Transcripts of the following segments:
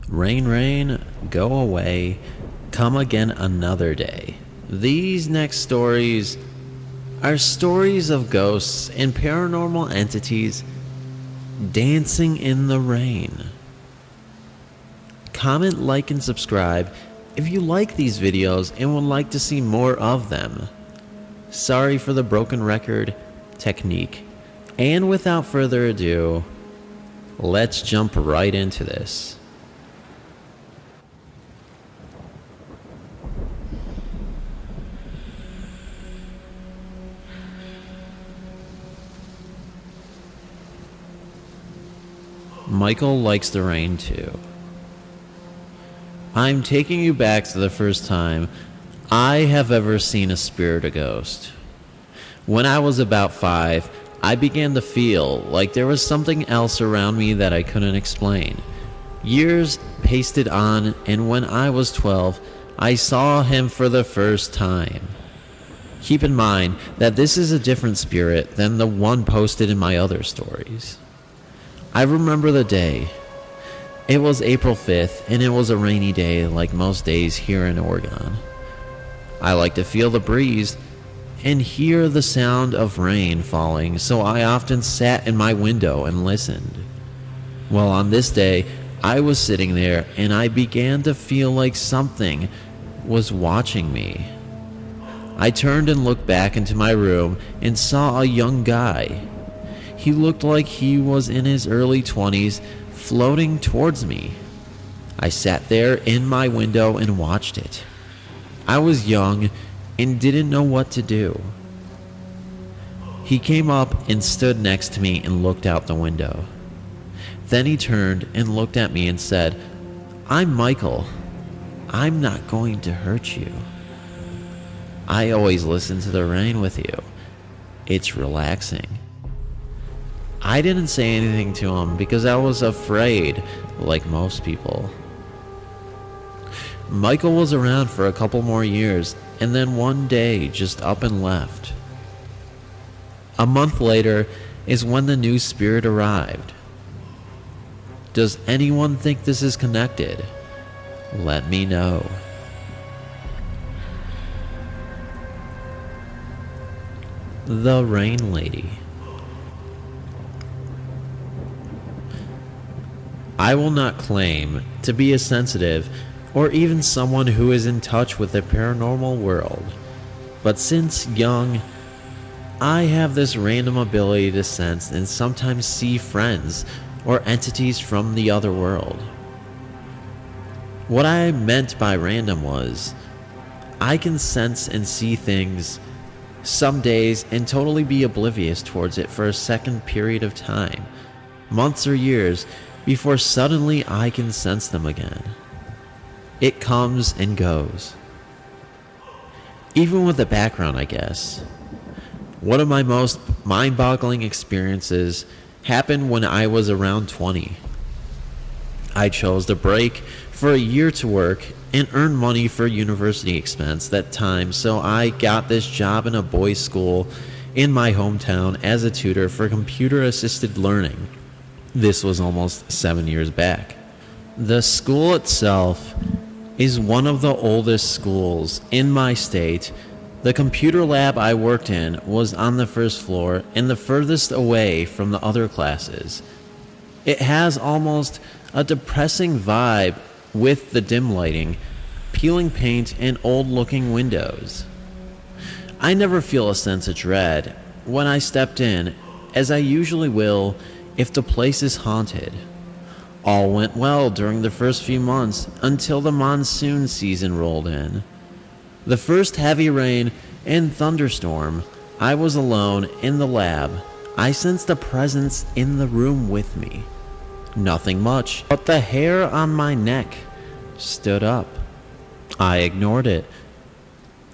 Rain, rain, go away, come again another day. These next stories are stories of ghosts and paranormal entities dancing in the rain. Comment, like, and subscribe if you like these videos and would like to see more of them. Sorry for the broken record technique. And without further ado, let's jump right into this. Michael likes the rain too. I'm taking you back to the first time I have ever seen a spirit or ghost. When I was about 5, I began to feel like there was something else around me that I couldn't explain. Years pasted on, and when I was 12, I saw him for the first time. Keep in mind that this is a different spirit than the one posted in my other stories. I remember the day. It was April 5th, and it was a rainy day like most days here in Oregon. I like to feel the breeze and hear the sound of rain falling, so I often sat in my window and listened. Well, on this day, I was sitting there, and I began to feel like something was watching me. I turned and looked back into my room and saw a young guy. He looked like he was in his early 20s, floating towards me. I sat there in my window and watched it. I was young and didn't know what to do. He came up and stood next to me and looked out the window. Then he turned and looked at me and said, "I'm Michael. I'm not going to hurt you. I always listen to the rain with you. It's relaxing." I didn't say anything to him because I was afraid, like most people. Michael was around for a couple more years, and then one day just up and left. A month later is when the new spirit arrived. Does anyone think this is connected? Let me know. The Rain Lady. I will not claim to be a sensitive or even someone who is in touch with the paranormal world, but since young, I have this random ability to sense and sometimes see friends or entities from the other world. What I meant by random was, I can sense and see things some days and totally be oblivious towards it for a second period of time, months or years, before suddenly I can sense them again. It comes and goes. Even with the background, I guess. One of my most mind-boggling experiences happened when I was around 20. I chose to break for a year to work and earn money for university expense that time, so I got this job in a boys' school in my hometown as a tutor for computer-assisted learning. This was almost 7 years back. The school itself is one of the oldest schools in my state. The computer lab I worked in was on the first floor and the furthest away from the other classes. It has almost a depressing vibe with the dim lighting, peeling paint, and old-looking windows. I never feel a sense of dread when I stepped in, as I usually will if the place is haunted. All went well during the first few months until the monsoon season rolled in. The first heavy rain and thunderstorm, I was alone in the lab. I sensed a presence in the room with me. Nothing much, but the hair on my neck stood up. I ignored it.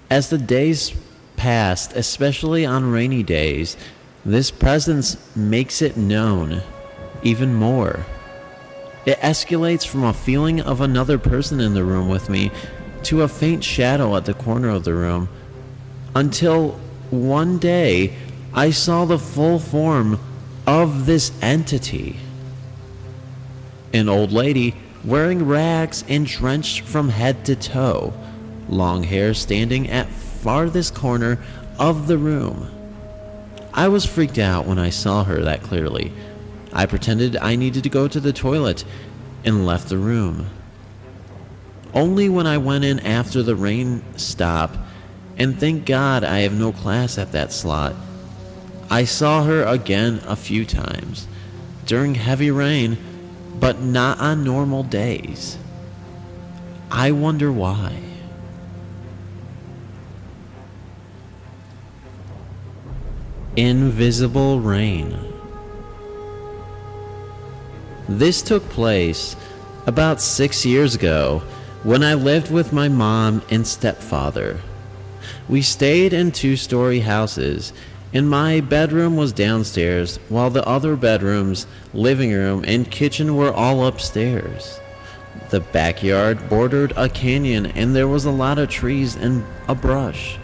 As the days passed, especially on rainy days, this presence makes it known even more. It escalates from a feeling of another person in the room with me to a faint shadow at the corner of the room, until one day I saw the full form of this entity. An old lady wearing rags and drenched from head to toe, long hair standing at farthest corner of the room. I was freaked out when I saw her that clearly. I pretended I needed to go to the toilet and left the room. Only when I went in after the rain stopped, and thank God I have no class at that slot, I saw her again a few times during heavy rain, but not on normal days. I wonder why. Invisible rain. This took place about 6 years ago when I lived with my mom and stepfather. We stayed in 2-story houses, and my bedroom was downstairs while the other bedrooms, living room, and kitchen were all upstairs. The backyard bordered a canyon and there was a lot of trees and a brush.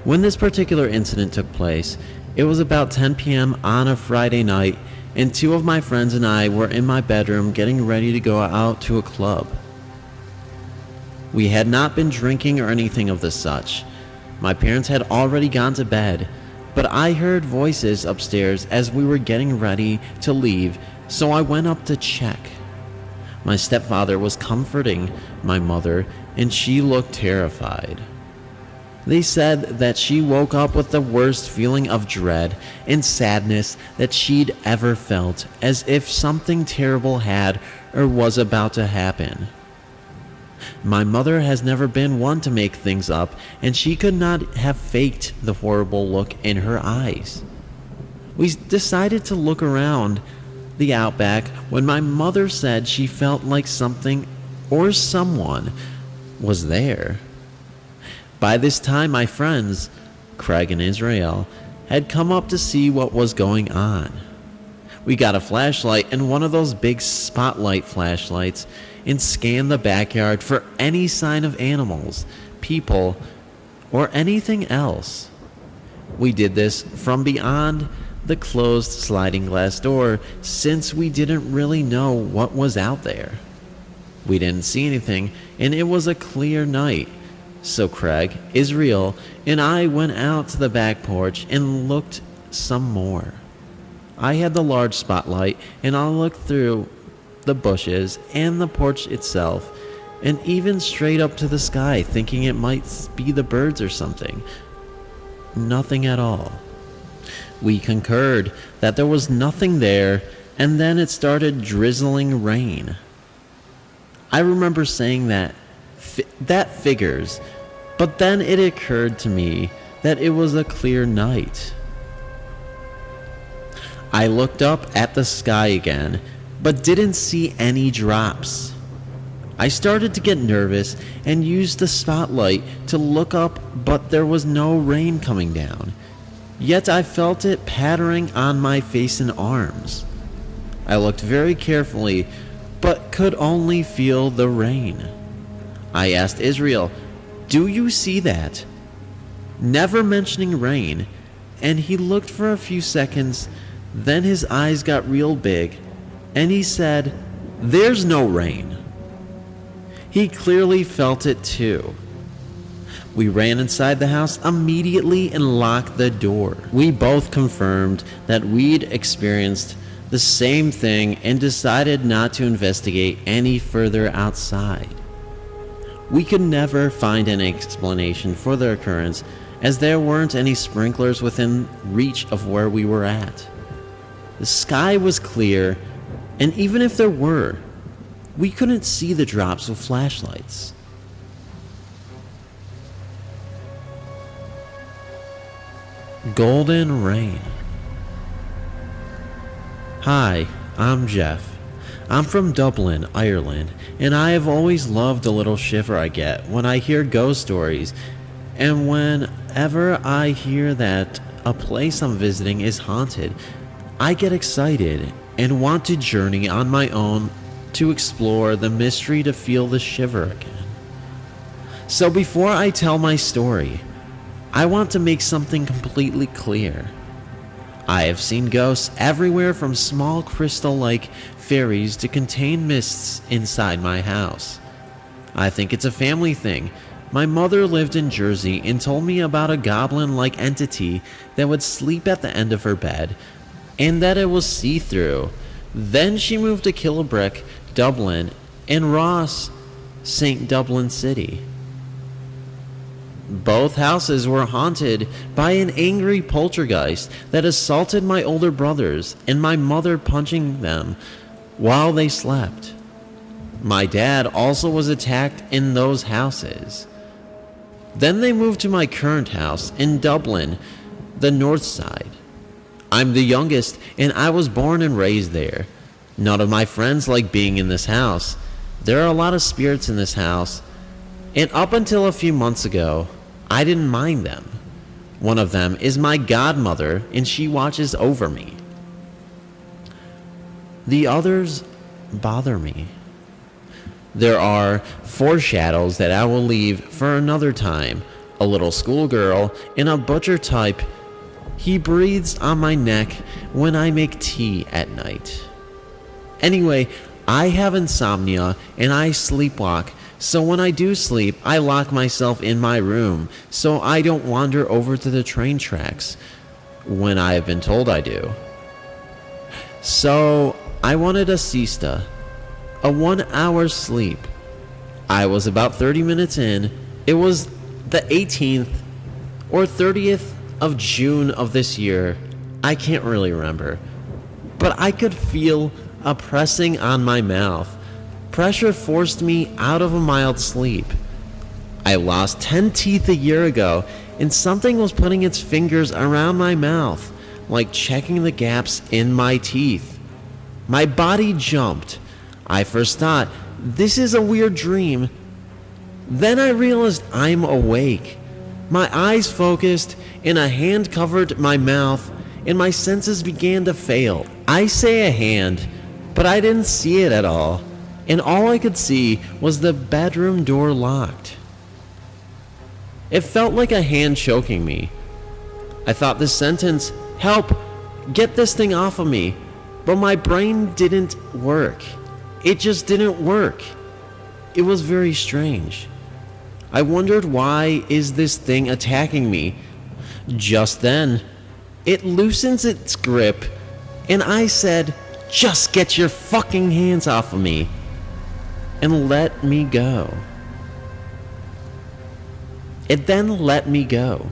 When this particular incident took place, it was about 10 p.m. on a Friday night, and 2 of my friends and I were in my bedroom getting ready to go out to a club. We had not been drinking or anything of the such. My parents had already gone to bed, but I heard voices upstairs as we were getting ready to leave, so I went up to check. My stepfather was comforting my mother, and she looked terrified. They said that she woke up with the worst feeling of dread and sadness that she'd ever felt, as if something terrible had or was about to happen. My mother has never been one to make things up, and she could not have faked the horrible look in her eyes. We decided to look around the outback when my mother said she felt like something or someone was there. By this time, my friends, Craig and Israel, had come up to see what was going on. We got a flashlight and one of those big spotlight flashlights and scanned the backyard for any sign of animals, people, or anything else. We did this from beyond the closed sliding glass door since we didn't really know what was out there. We didn't see anything, and it was a clear night. So Craig, Israel, and I went out to the back porch and looked some more. I had the large spotlight, and I looked through the bushes and the porch itself, and even straight up to the sky, thinking it might be the birds or something. Nothing at all. We concurred that there was nothing there, and then it started drizzling rain. I remember saying that figures, but then it occurred to me that it was a clear night. I looked up at the sky again, but didn't see any drops. I started to get nervous and used the spotlight to look up, but there was no rain coming down. Yet I felt it pattering on my face and arms. I looked very carefully, but could only feel the rain. I asked Israel, "Do you see that?" Never mentioning rain, and he looked for a few seconds, then his eyes got real big, and he said, "There's no rain." He clearly felt it too. We ran inside the house immediately and locked the door. We both confirmed that we'd experienced the same thing and decided not to investigate any further outside. We could never find an explanation for the occurrence, as there weren't any sprinklers within reach of where we were at. The sky was clear, and even if there were, we couldn't see the drops with flashlights. Golden rain. Hi, I'm Jeff. I'm from Dublin, Ireland, and I have always loved the little shiver I get when I hear ghost stories, and whenever I hear that a place I'm visiting is haunted, I get excited and want to journey on my own to explore the mystery to feel the shiver again. So before I tell my story, I want to make something completely clear. I have seen ghosts everywhere from small crystal-like fairies to contained mists inside my house. I think it's a family thing. My mother lived in Jersey and told me about a goblin-like entity that would sleep at the end of her bed, and that it was see-through. Then she moved to Killibrick, Dublin, and Ross, St. Dublin City. Both houses were haunted by an angry poltergeist that assaulted my older brothers and my mother, punching them while they slept. My dad also was attacked in those houses. Then they moved to my current house in Dublin, the north side. I'm the youngest and I was born and raised there. None of my friends like being in this house. There are a lot of spirits in this house, and up until a few months ago, I didn't mind them. One of them is my godmother, and she watches over me. The others bother me. There are 4 shadows that I will leave for another time. A little schoolgirl and a butcher type. He breathes on my neck when I make tea at night. Anyway, I have insomnia and I sleepwalk. So when I do sleep, I lock myself in my room so I don't wander over to the train tracks when I have been told I do. So I wanted a siesta, a 1-hour sleep. I was about 30 minutes in. It was the 18th or 30th of June of this year. I can't really remember. But I could feel a pressing on my mouth. Pressure forced me out of a mild sleep. I lost 10 teeth a year ago, and something was putting its fingers around my mouth, like checking the gaps in my teeth. My body jumped. I first thought, this is a weird dream. Then I realized I'm awake. My eyes focused, and a hand covered my mouth, and my senses began to fail. I say a hand, but I didn't see it at all. And all I could see was the bedroom door locked. It felt like a hand choking me. I thought this sentence, "Help, get this thing off of me," but my brain didn't work. It just didn't work. It was very strange. I wondered, why is this thing attacking me? Just then, it loosens its grip, and I said, "Just get your fucking hands off of me," and let me go. It then let me go.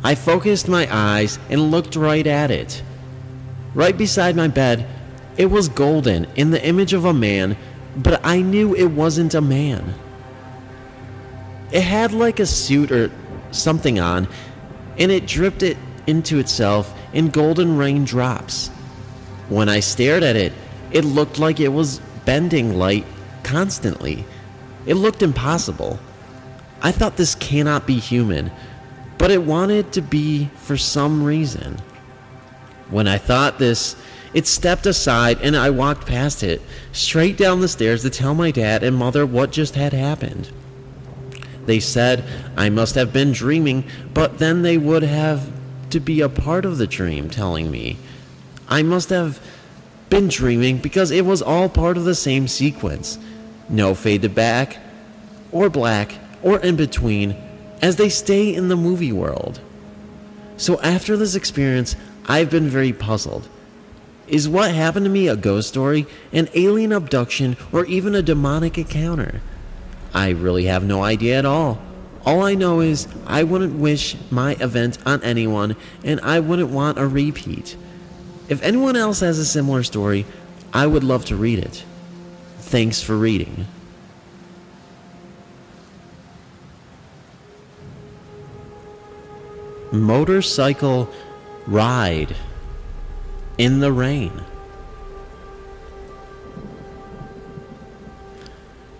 I focused my eyes and looked right at it. Right beside my bed, it was golden in the image of a man, but I knew it wasn't a man. It had like a suit or something on, and it dripped it into itself in golden raindrops. When I stared at it, it looked like it was bending light constantly. It looked impossible. I thought, this cannot be human, but it wanted to be for some reason. When I thought this, it stepped aside and I walked past it, straight down the stairs to tell my dad and mother what just had happened. They said I must have been dreaming, but then they would have to be a part of the dream, telling me I must have been dreaming because it was all part of the same sequence. No fade to back, or black, or in between, as they stay in the movie world. So after this experience, I've been very puzzled. Is what happened to me a ghost story, an alien abduction, or even a demonic encounter? I really have no idea at all. All I know is I wouldn't wish my event on anyone, and I wouldn't want a repeat. If anyone else has a similar story, I would love to read it. Thanks for reading. Motorcycle ride in the rain.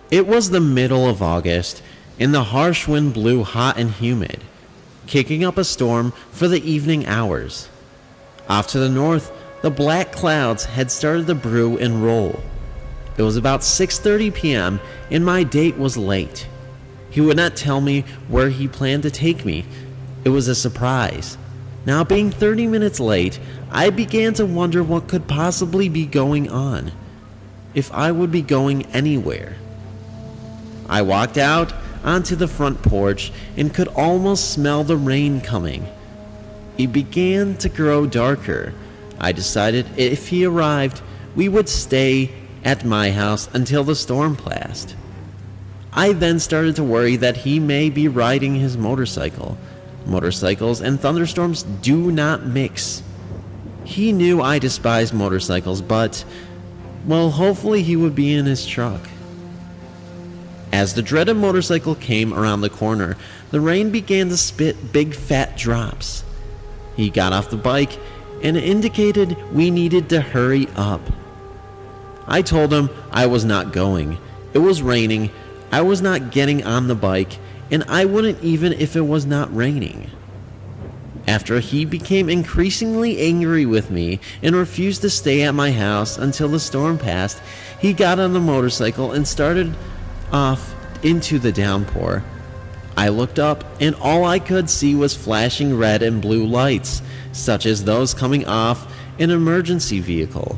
It was the middle of August, and the harsh wind blew hot and humid, kicking up a storm for the evening hours. Off to the north, the black clouds had started to brew and roll. It was about 6:30 p.m., and my date was late. He would not tell me where he planned to take me. It was a surprise. Now, being 30 minutes late, I began to wonder what could possibly be going on, if I would be going anywhere. I walked out onto the front porch and could almost smell the rain coming. It began to grow darker. I decided if he arrived, we would stay at my house until the storm passed. I then started to worry that he may be riding his motorcycle. Motorcycles and thunderstorms do not mix. He knew I despised motorcycles, but, well, hopefully he would be in his truck. As the dreaded motorcycle came around the corner, the rain began to spit big fat drops. He got off the bike and indicated we needed to hurry up. I told him I was not going. It was raining, I was not getting on the bike, and I wouldn't even if it was not raining. After he became increasingly angry with me and refused to stay at my house until the storm passed, he got on the motorcycle and started off into the downpour. I looked up and all I could see was flashing red and blue lights, such as those coming off an emergency vehicle.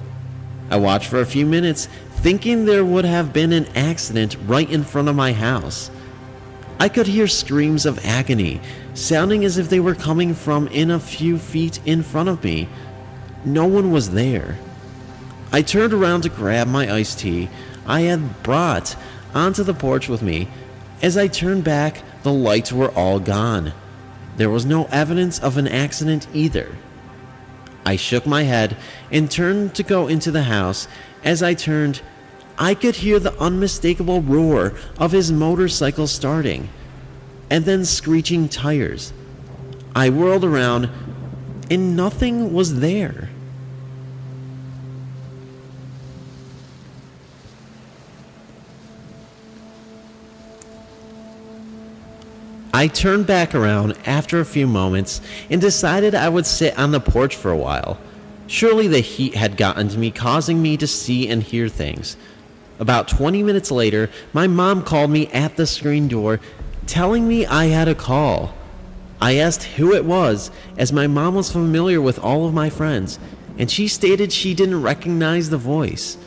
I watched for a few minutes, thinking there would have been an accident right in front of my house. I could hear screams of agony, sounding as if they were coming from a few feet in front of me. No one was there. I turned around to grab my iced tea I had brought onto the porch with me. As I turned back, the lights were all gone. There was no evidence of an accident either. I shook my head and turned to go into the house. As I turned, I could hear the unmistakable roar of his motorcycle starting, and then screeching tires. I whirled around, and nothing was there. I turned back around after a few moments and decided I would sit on the porch for a while. Surely the heat had gotten to me, causing me to see and hear things. About 20 minutes later, my mom called me at the screen door, telling me I had a call. I asked who it was, as my mom was familiar with all of my friends, and she stated she didn't recognize the voice.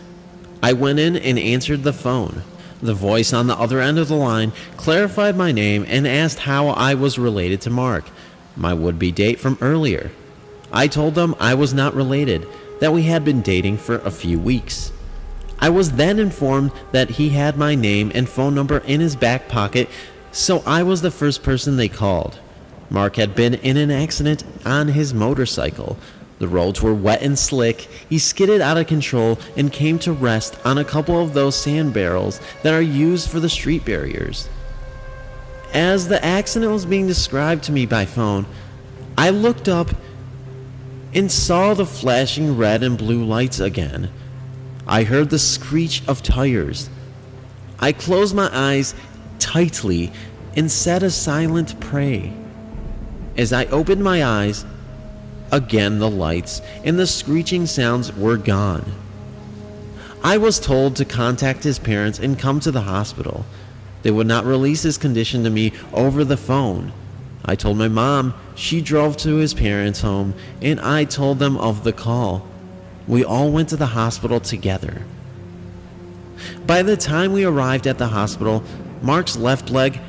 I went in and answered the phone. The voice on the other end of the line clarified my name and asked how I was related to Mark, my would-be date from earlier. I told them I was not related, that we had been dating for a few weeks. I was then informed that he had my name and phone number in his back pocket, so I was the first person they called. Mark had been in an accident on his motorcycle. The roads were wet and slick. He skidded out of control and came to rest on a couple of those sand barrels that are used for the street barriers. As the accident was being described to me by phone, I looked up and saw the flashing red and blue lights again. I heard the screech of tires. I closed my eyes tightly and said a silent prayer. As I opened my eyes, again the lights and the screeching sounds were gone. I was told to contact his parents and come to the hospital. They would not release his condition to me over the phone. I told my mom. She drove to his parents' home, and I told them of the call. We all went to the hospital together. By the time we arrived at the hospital, Mark's left leg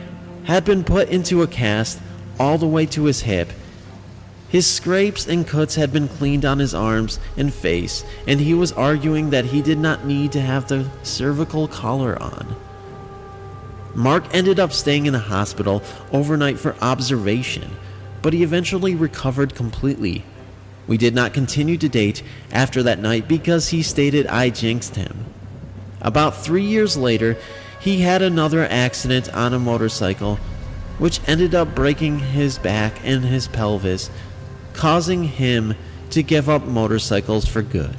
had been put into a cast all the way to his hip. His scrapes and cuts had been cleaned on his arms and face, and he was arguing that he did not need to have the cervical collar on. Mark ended up staying in the hospital overnight for observation, but he eventually recovered completely. We did not continue to date after that night because he stated I jinxed him. About 3 years later, he had another accident on a motorcycle, which ended up breaking his back and his pelvis, causing him to give up motorcycles for good.